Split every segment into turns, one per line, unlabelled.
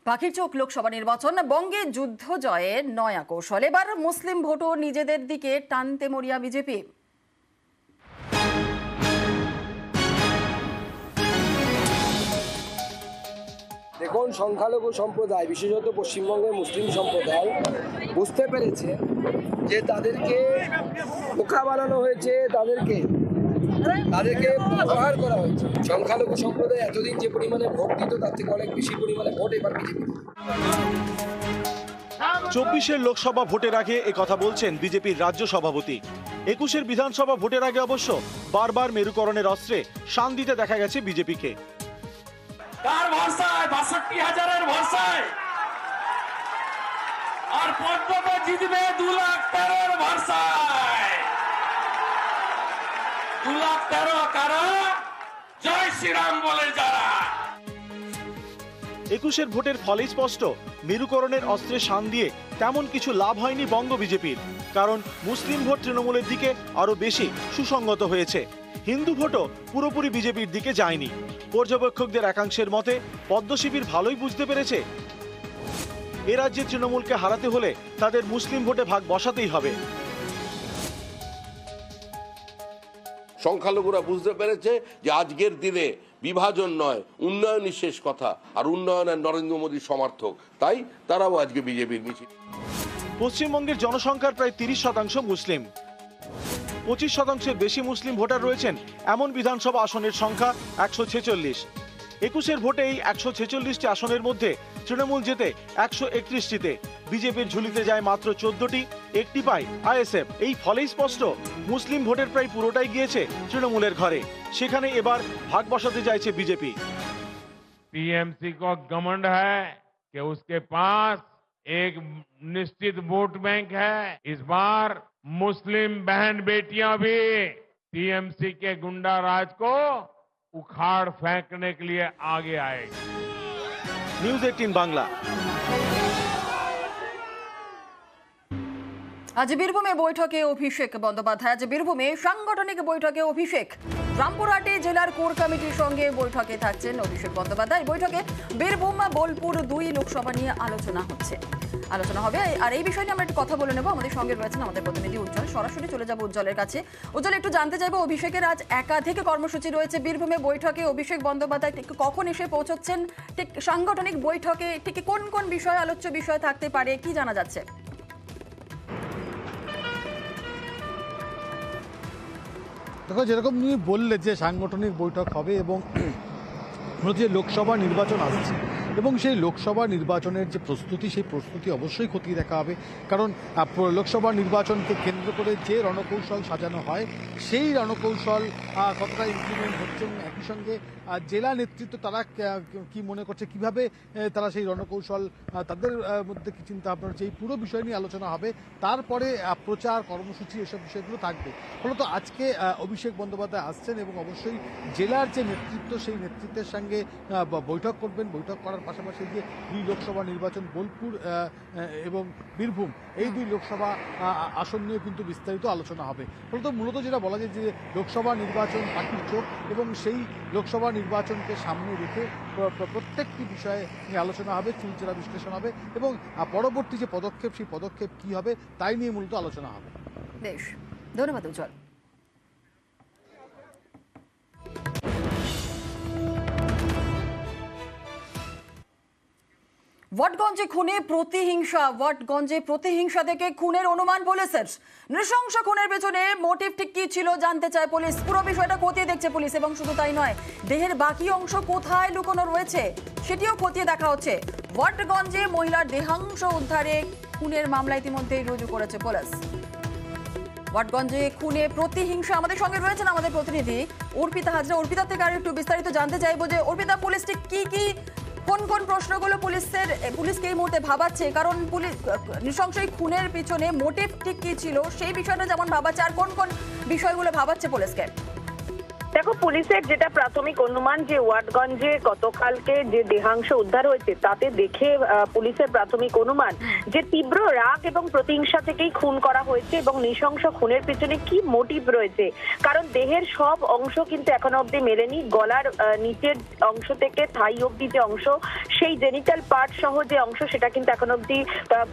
পাখির চোখ লোকসভা নির্বাচন, বঙ্গে যুদ্ধ জয়ের নয়া কৌশল। এবার মুসলিম ভোটও নিজেদের দিকে টানতে মরিয়া বিজেপি।
দেখুন, সংখ্যালঘু সম্প্রদায় বিশেষত পশ্চিমবঙ্গের মুসলিম সম্প্রদায় বুঝতে পেরেছে যে তাদেরকে বোকা বানানো হয়েছে, তাদেরকে ব্যবহার করা হয়েছে। সংখ্যালঘু সম্প্রদায় এতদিন যে পরিমাণে ভোট দিত তার থেকে অনেক বেশি পরিমাণে ভোট এবার বিজেপি।
24-এর লোকসভা ভোটের আগে কথা বলছেন বিজেপির রাজ্য সভাপতি। 21-এর বিধানসভা ভোটের আগে অবশ্য বারবার মেরুকরণের অস্ত্রে শান দিতে দেখা গেছে বিজেপিকে।
কার ভরসায়? 62,000-এর ভরসায়। আর পদ্মকে জিতবে 2,13,000-এর ভরসায়। 2,13,000 কারা? জয় শ্রীরাম বলে যারা।
21-এর ভোটের ফলেই স্পষ্ট, মেরুকরণের অস্ত্রে শান দিয়ে তেমন কিছু লাভ হয়নি বঙ্গ বিজেপির। কারণ মুসলিম ভোট তৃণমূলের দিকে আরো বেশি সুসংগত হয়েছে। হিন্দু ভোটও পুরোপুরি বিজেপির দিকে যায়নি। পর্যবেক্ষকদের একাংশের মতে পদ্ম শিবির ভালোই বুঝতে পেরেছে এ রাজ্যে তৃণমূলকে হারাতে হলে তাদের মুসলিম ভোটে ভাগ বসাতেই হবে।
সংখ্যালঘুরা বুঝতে পেরেছে যে আজকের দিনে বিভাজন নয়, উন্নয়নই শেষ কথা, আর উন্নয়নের নরেন্দ্র মোদীর সমর্থক, তাই তারাও আজকে বিজেপির মিছিল।
পশ্চিমবঙ্গের জনসংখ্যার প্রায় 30% মুসলিম। 25%-এর বেশি মুসলিম ভোটার রয়েছেন এমন বিধানসভা আসনের সংখ্যা 146। 21-এর ভোটে এই 146টি আসনের মধ্যে তৃণমূল জেতে 131টিতে, বিজেপির ঝুলিতে যায় মাত্র 14টি, একটি পায় আইএসএফ। এই ফলেই স্পষ্ট, মুসলিম ভোটের প্রায় পুরোটাই গিয়েছে তৃণমূলের ঘরে। সেখানে এবার ভাগ বসাতে চাইছে বিজেপি।
टीएमसी को घमंड है कि उसके पास एक निश्चित वोट बैंक है। इस बार मुस्लिम बहन बेटियां भी टीएमसी के गुंडा राज को उखाड़ फेंकने के लिए आगे आएगी।
নিউজ 18 বাংলা।
আজ বীরভূমে বৈঠকে অভিষেক বন্দ্যোপাধ্যায়। আজ বীরভূমে সাংগঠনিক বৈঠকে অভিষেক। রামপুরহাটে জেলার কোর কমিটির সঙ্গে বৈঠকে থাকছেন অভিষেক বন্দ্যোপাধ্যায়। বৈঠকে বীরভূম, বোলপুর 2 লোকসভা নিয়ে আলোচনা হবে। আর এই বিষয় নিয়ে আমরা একটু কথা বলে নেব। আমাদের সঙ্গে রয়েছেন আমাদের প্রতিনিধি উজ্জ্বল। সরাসরি চলে যাব উজ্জ্বলের কাছে। উজ্জ্বল, একটু জানতে চাইবো, অভিষেকের আজ একাধিক কর্মসূচি রয়েছে বীরভূমে বৈঠকে। অভিষেক বন্দ্যোপাধ্যায় ঠিক কখন এসে পৌঁছচ্ছেন? ঠিক সাংগঠনিক বৈঠকে ঠিক কোন কোন বিষয় আলোচ্য বিষয় থাকতে পারে, কি জানা যাচ্ছে?
দেখো, যেরকম তুমি বললে যে সাংগঠনিক বৈঠক হবে এবং যে লোকসভা নির্বাচন আসছে এবং সেই লোকসভা নির্বাচনের যে প্রস্তুতি, সেই প্রস্তুতি অবশ্যই খতিয়ে দেখা হবে। কারণ লোকসভা নির্বাচনকে কেন্দ্র করে যে রণকৌশল সাজানো হয়, সেই রণকৌশল কতটা ইমপ্লিমেন্ট হচ্ছে, একই সঙ্গে জেলা নেতৃত্ব তারা কি মনে করছে, কিভাবে তারা সেই রণকৌশল, তাদের মধ্যে কি চিন্তা ভাবনা হচ্ছে, এই পুরো বিষয় নিয়ে আলোচনা হবে। তারপরে প্রচার কর্মসূচি, এসব বিষয়গুলো থাকবে। ফলত আজকে অভিষেক বন্দ্যোপাধ্যায় আসছেন এবং অবশ্যই জেলার যে নেতৃত্ব, সেই নেতৃত্বের সঙ্গে বৈঠক করবেন। বৈঠক করার পাশাপাশি যে 2 লোকসভা নির্বাচন, বোলপুর এবং বীরভূম, এই 2 লোকসভা আসন নিয়ে কিন্তু বিস্তারিত আলোচনা হবে। ফলত মূলত যেটা বলা যায় যে লোকসভা নির্বাচন পাখির চোখ, এবং সেই লোকসভা নির্বাচনকে সামনে রেখে প্রত্যেকটি বিষয়ে নিয়ে আলোচনা হবে, চুলচেরা বিশ্লেষণ হবে এবং পরবর্তী যে পদক্ষেপ, সেই পদক্ষেপ কী হবে তাই নিয়ে মূলত আলোচনা হবে।
বেশ, ধন্যবাদ উজ্জ্বল। ওয়াটগঞ্জে প্রতিহিংসা থেকে খুনের অনুমান পুলিশের। নৃশংস খুনের পেছনে মোটিভ ঠিক কি ছিল জানতে চায় পুলিশ। পুরো বিষয়টা খতিয়ে দেখছে পুলিশ, এবং শুধু তাই নয়, দেহের বাকি অংশ কোথায় লুকোনো রয়েছে সেটিও খতিয়ে দেখা হচ্ছে। ওয়াটগঞ্জে মহিলার দেহাংশ উদ্ধারে খুনের মামলা ইতিমধ্যেই রুজু করেছে পুলিশ। ওয়াটগঞ্জে খুনে প্রতিহিংসা। আমাদের সঙ্গে রয়েছেন আমাদের প্রতিনিধি অর্পিতা হাজরা। অর্পিতার থেকে আরো একটু বিস্তারিত জানতে চাইবো যে অর্পিতা, পুলিশ ঠিক কোন কোন প্রশ্নগুলো পুলিশকে এই মুহূর্তে ভাবাচ্ছে? কারণ পুলিশ নৃশংস এই খুনের পিছনে মোটিভ ঠিক কি ছিল সেই বিষয়টা যেমন ভাবাচ্ছে, আর কোন কোন বিষয়গুলো ভাবাচ্ছে পুলিশকে?
দেখো, পুলিশের যেটা প্রাথমিক অনুমান যে ওয়াটগঞ্জে গতকালকে যে দেহাংশ উদ্ধার হয়েছে তাতে দেখে পুলিশের প্রাথমিক অনুমান যে তীব্র রাগ এবং প্রতিহিংসা থেকেই খুন করা হয়েছে এবং নৃশংস খুনের পিছনে কি মোটিভ রয়েছে। কারণ দেহের সব অংশ কিন্তু এখনো অবধি মেলেনি। গলার নিচের অংশ থেকে থাই অবধি যে অংশ, সেই জেনিটাল পার্ট সহ যে অংশ, সেটা কিন্তু এখনো অবধি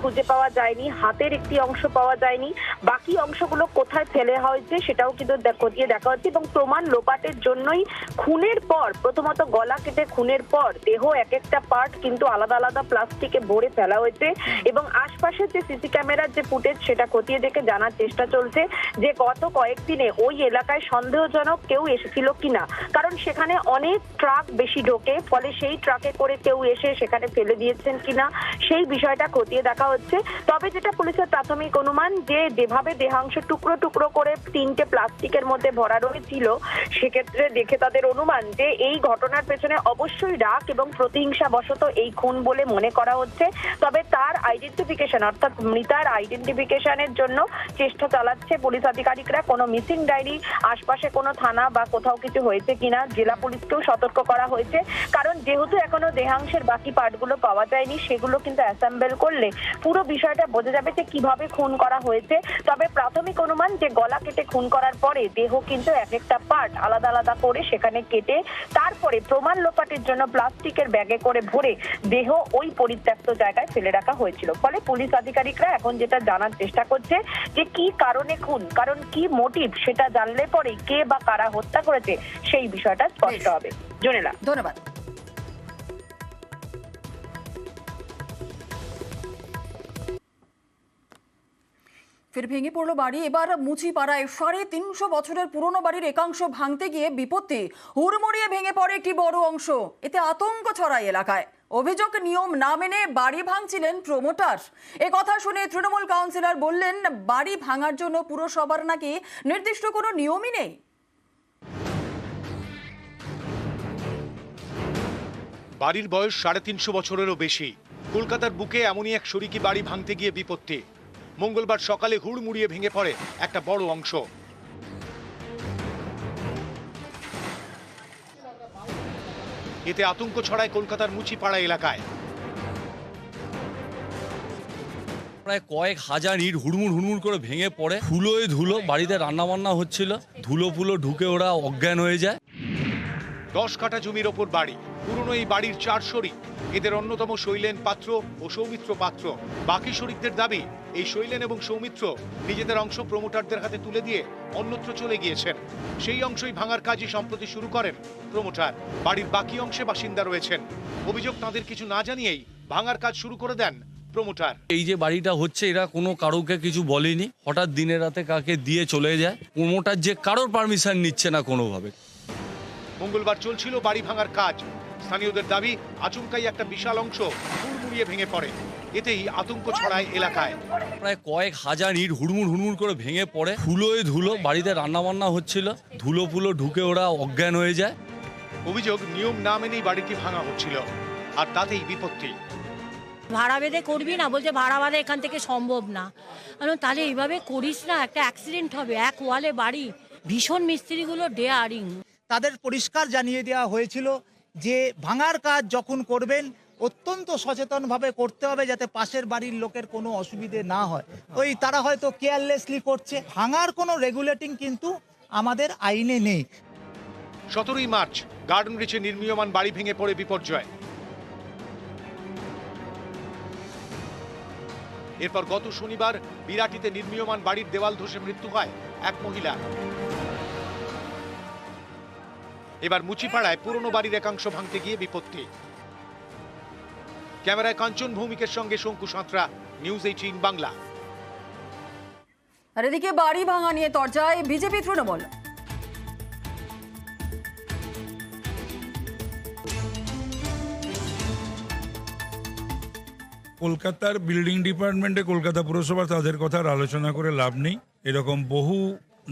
খুঁজে পাওয়া যায়নি। হাতের একটি অংশ পাওয়া যায়নি। বাকি অংশগুলো কোথায় ফেলে হয়েছে সেটাও কিন্তু খতিয়ে দেখা হচ্ছে এবং প্রমাণ লোপাটের জন্যই খুনের পর, প্রথমত গলা কেটে খুনের পর দেহ এক একটা পার্ট কিন্তু আলাদা আলাদা প্লাস্টিকে ভরে ফেলা হয়েছে এবং আশপাশের যে সিসি ক্যামেরার যে ফুটেজ সেটা খতিয়ে দেখে জানার চেষ্টা চলছে যে গত কয়েকদিনে ওই এলাকায় সন্দেহজনক কেউ এসেছিল কিনা। কারণ সেখানে অনেক ট্রাক বেশি ঢোকে, ফলে সেই ট্রাকে করে কেউ এসে সেখানে ফেলে দিয়েছেন কিনা সেই বিষয়টা খতিয়ে দেখা হচ্ছে। তবে যেটা পুলিশের প্রাথমিক অনুমান যে যেভাবে দেহাংশ টুকরো টুকরো করে 3টে প্লাস্টিকের মধ্যে ভরা রয়েছিল, সেক্ষেত্রে দেখে তাদের অনুমান যে এই ঘটনার পেছনে অবশ্যই রাগ এবং প্রতিহিংসা বশত এই খুন বলে মনে করা হচ্ছে। তবে তার আইডেন্টিফিকেশন, অর্থাৎ মৃতার আইডেন্টিফিকেশনের জন্য চেষ্টা চালাচ্ছে পুলিশ আধিকারিকরা। কোনো মিসিং ডায়েরি আশপাশে কোনো থানা বা কোথাও কিছু হয়েছে কিনা জেলা পুলিশকেও সতর্ক করা হয়েছে। কারণ যেহেতু এখনো দেহাংশের বাকি পার্টগুলো পাওয়া যায়নি, সেগুলো কিন্তু অ্যাসেম্বল করলে পুরো বিষয়টা বোঝা যাবে যে কিভাবে খুন করা হয়েছে। তবে প্রাথমিক অনুমান যে গলা কেটে খুন করার পরে দেহ কিন্তু এক একটা পার্ট আলাদা আলাদা করে সেখানে কেটে তারপরে প্রমাণ লোপাটের জন্য প্লাস্টিকের ব্যাগে করে ভরে দেহ ওই পরিত্যক্ত জায়গায় ফেলে রাখা হয়েছিল। ফলে পুলিশ আধিকারিকরা এখন যেটা জানার চেষ্টা করছে যে কি কারণে খুন, কারণ কি মোটিভ, সেটা জানলে পরে কে বা কারা হত্যা করেছে সেই বিষয়টা স্পষ্ট হবে। জোনেলা,
ধন্যবাদ। ফের ভেঙে পড়লো বাড়ি। এবার মুচিপাড়ায় 350 বছরের পুরনো বাড়ির একাংশ ভাঙতে গিয়ে বিপত্তি। হুড়মুড়িয়ে ভেঙে পড়ে একটি বড় অংশ। এতে আতঙ্ক ছড়ায় এলাকায়। অভিযোগ, নিয়ম না মেনে বাড়ি ভাঙছিলেন প্রমোটার। এ কথা শুনে তৃণমূল কাউন্সিলর বললেন, বাড়ি ভাঙার জন্য পুরসভার নাকি নির্দিষ্ট কোনো নিয়মই নেই।
বাড়ির বয়স 350 বছরেরও বেশি। কলকাতার বুকে এমনই এক শরিকি বাড়ি ভাঙতে গিয়ে বিপত্তি। মঙ্গলবার সকালে হুড়মুড়িয়ে ভেঙে পড়ে একটা বড় অংশ। এতে আতঙ্ক ছড়ায় কলকাতার মুচিপাড়া এলাকায়।
প্রায় কয়েক হাজার ইট হুড়মুড় করে ভেঙে পড়ে। ধুলোয় ধুলো, বাড়িতে রান্না বান্না হচ্ছিল, ধুলো ফুলো ঢুকে ওরা অজ্ঞান হয়ে যায়।
10 কাঠা জমির ওপর বাড়ি। পুরনো এই বাড়ির 4 শরিক। এদের অন্যতম শৈলেন পাত্র ও সৌমিত্র পাত্র। বাকি শরিকদের দাবি, এই শৈলেন এবং সৌমিত্র নিজেদের অংশ প্রমোটারদের হাতে তুলে দিয়ে অন্যত্র চলে গিয়েছেন। সেই অংশই ভাঙার কাজই সম্প্রতি শুরু করেন প্রমোটার। বাড়ির বাকি অংশে বাসিন্দা রয়েছেন। অভিযোগ, তাদের কিছু না জানিয়েই ভাঙার কাজ শুরু করে দেন প্রমোটার।
এই যে বাড়িটা হচ্ছে, এরা কোনো কারোকে কিছু বলেনি, হঠাৎ দিনে রাতে কাকে দিয়ে চলে যায়। প্রমোটার যে কারোর পারমিশন নিচ্ছে না কোনোভাবে।
মঙ্গলবার চলছিল বাড়ি ভাঙার কাজ। স্থানীয়দের দাবি, আচমকাই একটা বিশাল অংশ হুড়মুড়িয়ে ভেঙে পড়ে। এতেই আতঙ্ক ছড়ায় এলাকায়।
প্রায় কয়েক হাজার ইট হুড়মুড় করে ভেঙে পড়ে। ধুলোয় ধুলো, বাড়িতে রান্না বান্না হচ্ছিল, ধুলো ফুলো ঢুকে ওরা অজ্ঞান হয়ে যায়।
অভিযোগ, নিয়ম না মেনেই বাড়িটি ভাঙা হচ্ছিল, আর তাতেই বিপত্তি।
ভাড়া বেঁধে করবি না, বলছে ভাড়া বাঁধা এখান থেকে সম্ভব না। তাহলে এইভাবে করিস না, একটা অ্যাক্সিডেন্ট হবে। এক ওয়ালে বাড়ি, ভীষণ মিস্ত্রিগুলো ডেয়ারিং।
তাদের পরিষ্কার জানিয়ে দেওয়া হয়েছিল যে ভাঙার কাজ যখন করবেন অত্যন্ত সচেতনভাবে করতে হবে, যাতে পাশের বাড়ির লোকের কোনো অসুবিধে না হয়। তারা হয়তো কেয়ারলেসলি করছে। ভাঙার কোনো রেগুলেটিং কিন্তু আমাদের আইনে নেই।
17ই মার্চ গার্ডেন রিচে নির্মীয়মান বাড়ি ভেঙে পড়ে বিপর্যয়। এরপর গত শনিবার বিরাটিতে নির্মীয়মান বাড়ির দেওয়াল ধসে মৃত্যু হয় এক মহিলা। এবার মুচিপাড়ায় পুরনো বাড়ির একাংশ ভাঙতে গিয়ে বিপত্তি। ক্যামেরায় কাঞ্চন ভৌমিকের সঙ্গে শঙ্কু সাঁতরা, নিউজ 18 বাংলা।
আর এদিকে বাড়ি ভাঙা নিয়ে তরজায় বিজেপি তৃণমূল।
কলকাতার বিল্ডিং ডিপার্টমেন্টে কলকাতা পুরসভা তাদের কথা আলোচনা করে লাভ নেই। এরকম বহু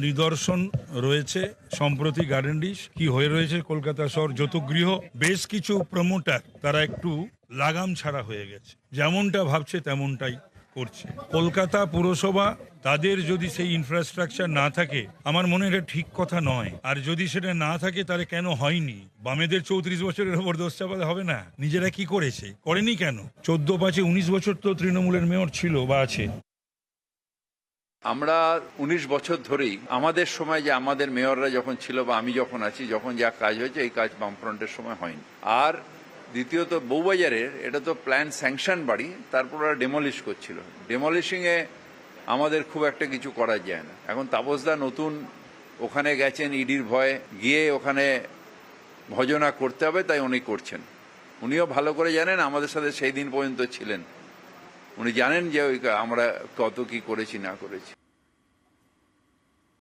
নিদর্শন রয়েছে। সম্প্রতি গার্ডেন ডিশ কি হয়ে রয়েছে কলকাতা শহর যৌতুকগৃহ, বেশ কিছু প্রমোটার তারা একটু লাগাম ছাড়া হয়ে গেছে। যেমনটা ভাবছে তেমনটাই করছে। কলকাতা পুরসভা তাদের যদি সেই ইনফ্রাস্ট্রাকচার না থাকে, আমার মনে হয় এটা ঠিক কথা নয়। আর যদি সেটা না থাকে তাহলে কেন হয়নি? বামেদের 34 বছরের ওপর দোষ চাপাতে হবে না। নিজেরা কি করেছে, করেনি কেন? 14-5-এ 19 বছর তো তৃণমূলের মেয়র ছিল বা আছে।
আমরা 19 বছর ধরেই আমাদের সময় যে আমাদের মেয়ররা যখন ছিল বা আমি যখন আছি, যখন যা কাজ হয়েছে এই কাজ বামফ্রন্টের সময় হয়নি। আর দ্বিতীয়ত বউবাজারের এটা তো প্ল্যান স্যাংশন বাড়ি, তারপর ওরা ডেমলিশ করছিল। ডেমলিশিংয়ে আমাদের খুব একটা কিছু করা যায় না। এখন তাপসদা নতুন ওখানে গেছেন ইডির ভয়ে, গিয়ে ওখানে ভজনা করতে হবে তাই উনি করছেন। উনিও ভালো করে জানেন, আমাদের সাথে সেই দিন পর্যন্ত ছিলেন, উনি জানেন যে আমরা কত কি করেছি না করেছি।